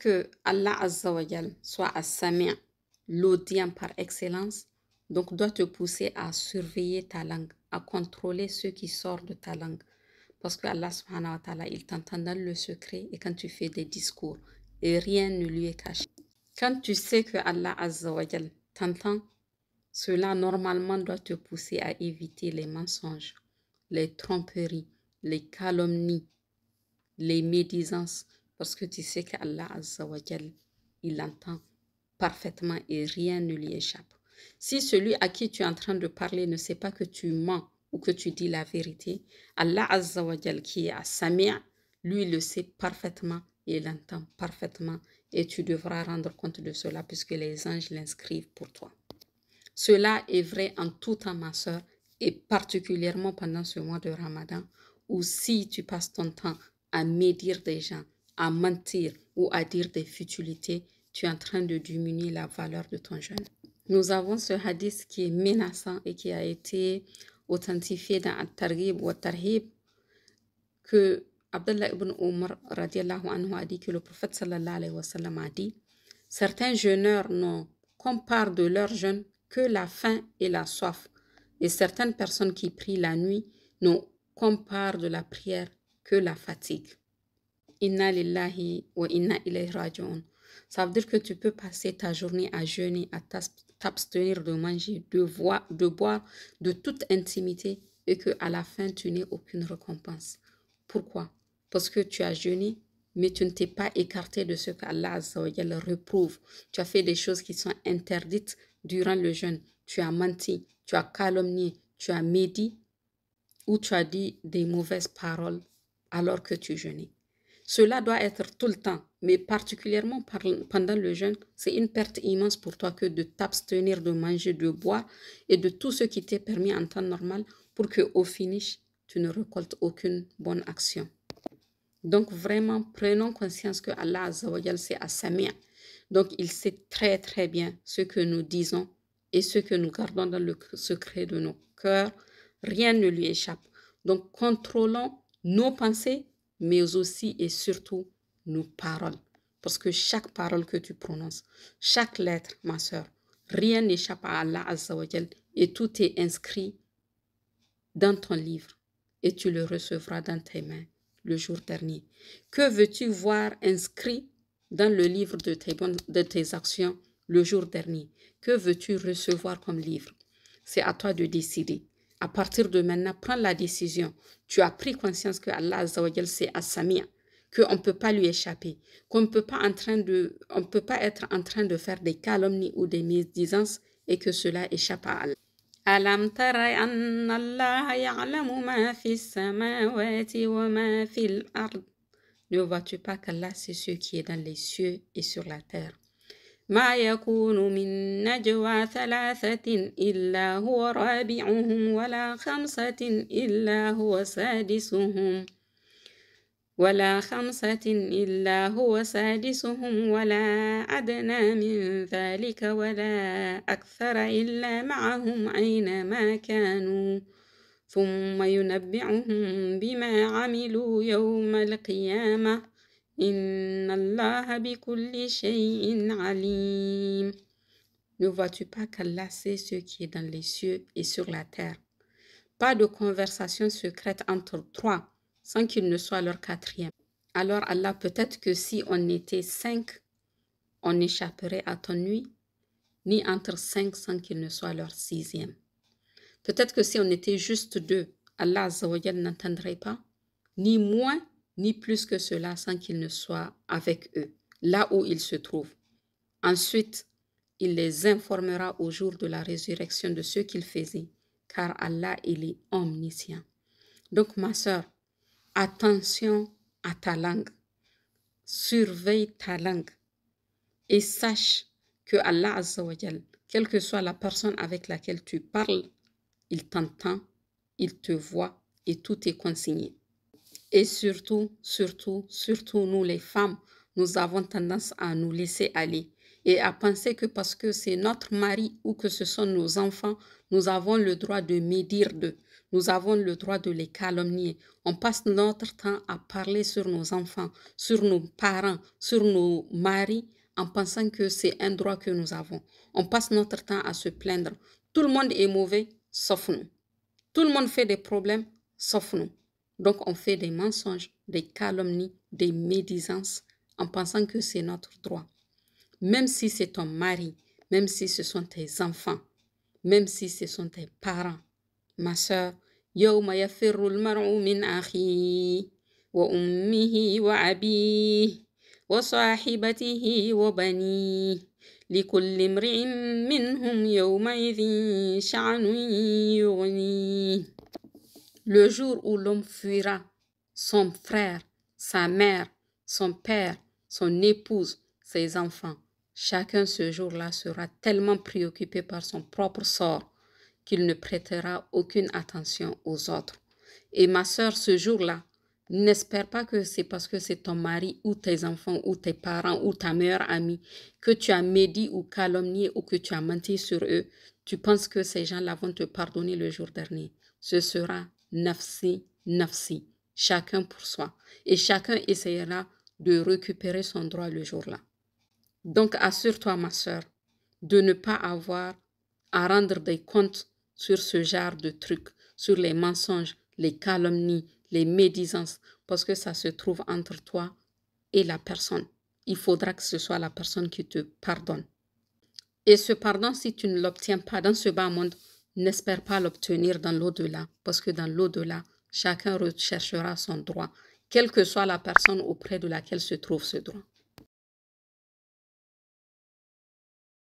que Allah Azza wa Jal soit as-Sami', l'audient par excellence, donc doit te pousser à surveiller ta langue, à contrôler ce qui sort de ta langue. Parce que Allah subhanahu wa ta'ala, il t'entend dans le secret et quand tu fais des discours, et rien ne lui est caché. Quand tu sais que Allah Azza wa Jal t'entend, cela normalement doit te pousser à éviter les mensonges, les tromperies, les calomnies, les médisances, parce que tu sais qu'Allah Azza wa Jal, il entend parfaitement et rien ne lui échappe. Si celui à qui tu es en train de parler ne sait pas que tu mens ou que tu dis la vérité, Allah Azza wa Jal qui est à Sami', lui le sait parfaitement et il entend parfaitement et tu devras rendre compte de cela puisque les anges l'inscrivent pour toi. Cela est vrai en tout temps, ma soeur, et particulièrement pendant ce mois de Ramadan, où si tu passes ton temps à médire des gens, à mentir ou à dire des futilités, tu es en train de diminuer la valeur de ton jeûne. Nous avons ce hadith qui est menaçant et qui a été authentifié dans At-Targhib wa Tarhib que Abdullah ibn Umar radiallahu anhu a dit que le prophète sallallahu alayhi wa sallam a dit « Certains jeûneurs n'ont comparent de leur jeûne que la faim et la soif. Et certaines personnes qui prient la nuit n'ont comparent de la prière que la fatigue. » Inna lillahi wa inna ilayhi raji'un. Ça veut dire que tu peux passer ta journée à jeûner, à t'abstenir de manger, de boire, de toute intimité et qu'à la fin, tu n'aies aucune récompense. Pourquoi? Parce que tu as jeûné, mais tu ne t'es pas écarté de ce qu'Allah Azza wa Jalla reprouve. Tu as fait des choses qui sont interdites durant le jeûne. Tu as menti, tu as calomnié, tu as médit ou tu as dit des mauvaises paroles alors que tu jeûnais. Cela doit être tout le temps, mais particulièrement pendant le jeûne, c'est une perte immense pour toi que de t'abstenir de manger, de boire et de tout ce qui t'est permis en temps normal pour qu'au finish, tu ne récoltes aucune bonne action. Donc vraiment, prenons conscience que Allah Azza wa Jal c'est as-Sami'. Donc il sait très très bien ce que nous disons et ce que nous gardons dans le secret de nos cœurs. Rien ne lui échappe. Donc contrôlons nos pensées, mais aussi et surtout nos paroles. Parce que chaque parole que tu prononces, chaque lettre, ma soeur, rien n'échappe à Allah Azza wa Jal et tout est inscrit dans ton livre et tu le recevras dans tes mains le jour dernier. Que veux-tu voir inscrit dans le livre de tes actions le jour dernier? Que veux-tu recevoir comme livre? C'est à toi de décider. À partir de maintenant, prends la décision. Tu as pris conscience que Allah Azza wa Jal c'est as-Sami', qu'on ne peut pas lui échapper, qu'on ne peut pas être en train de faire des calomnies ou des médisances et que cela échappe à Allah. ألم تر أن الله يعلم ما في السماوات وما في الأرض. Ne vois-tu pas qu'Allah c'est ce qui est dans les cieux et sur la terre. ما يكون من نجوى ثلاثة إلا هو رابعهم ولا خمسة إلا هو سادسهم ولا أدنى من ذلك ولا أكثر إلا معهم أينما كانوا ثم ينبئهم بما عملوا يوم القيامة إن الله بكل شيء عليم. Ne vois-tu pas qu'Allah sait ce qui est dans les cieux et sur la terre? Pas de conversation secrète entre trois sans qu'il ne soit leur quatrième. Alors Allah, peut-être que si on était 5, on échapperait à ton nuit, ni entre 5 sans qu'il ne soit leur 6e. Peut-être que si on était juste 2, Allah Azza wa Jal n'entendrait pas, ni moins, ni plus que cela sans qu'il ne soit avec eux, là où ils se trouvent. Ensuite, il les informera au jour de la résurrection de ce qu'ils faisaient, car Allah, il est omniscient. Donc, ma sœur, attention à ta langue. Surveille ta langue et sache que Allah Azza wa Jal, quelle que soit la personne avec laquelle tu parles, il t'entend, il te voit et tout est consigné. Et surtout, nous les femmes, nous avons tendance à nous laisser aller et à penser que parce que c'est notre mari ou que ce sont nos enfants, nous avons le droit de médire d'eux. nous avons le droit de les calomnier. On passe notre temps à parler sur nos enfants, sur nos parents, sur nos maris, en pensant que c'est un droit que nous avons. On passe notre temps à se plaindre. Tout le monde est mauvais, sauf nous. Tout le monde fait des problèmes, sauf nous. Donc, on fait des mensonges, des calomnies, des médisances, en pensant que c'est notre droit. Même si c'est ton mari, même si ce sont tes enfants, même si ce sont tes parents. Ma sœur, يوم يفر المرء من أخيه وأمه وأبيه وصاحبته وبنيه لكل امرئ منهم يومئذ شأن يغنيه. Le jour où l'homme fuira son frère, sa mère, son père, son épouse, ses enfants, chacun ce jour-là sera tellement préoccupé par son propre sort qu'il ne prêtera aucune attention aux autres. Et ma sœur, ce jour-là, n'espère pas que c'est parce que c'est ton mari ou tes enfants ou tes parents ou ta meilleure amie que tu as médit ou calomnié ou que tu as menti sur eux. Tu penses que ces gens-là vont te pardonner le jour dernier. Ce sera nafsi, nafsi, chacun pour soi. Et chacun essayera de récupérer son droit le jour-là. Donc assure-toi, ma sœur, de ne pas avoir à rendre des comptes sur ce genre de trucs, sur les mensonges, les calomnies, les médisances, parce que ça se trouve entre toi et la personne. Il faudra que ce soit la personne qui te pardonne. Et ce pardon, si tu ne l'obtiens pas dans ce bas monde, n'espère pas l'obtenir dans l'au-delà, parce que dans l'au-delà, chacun recherchera son droit, quelle que soit la personne auprès de laquelle se trouve ce droit.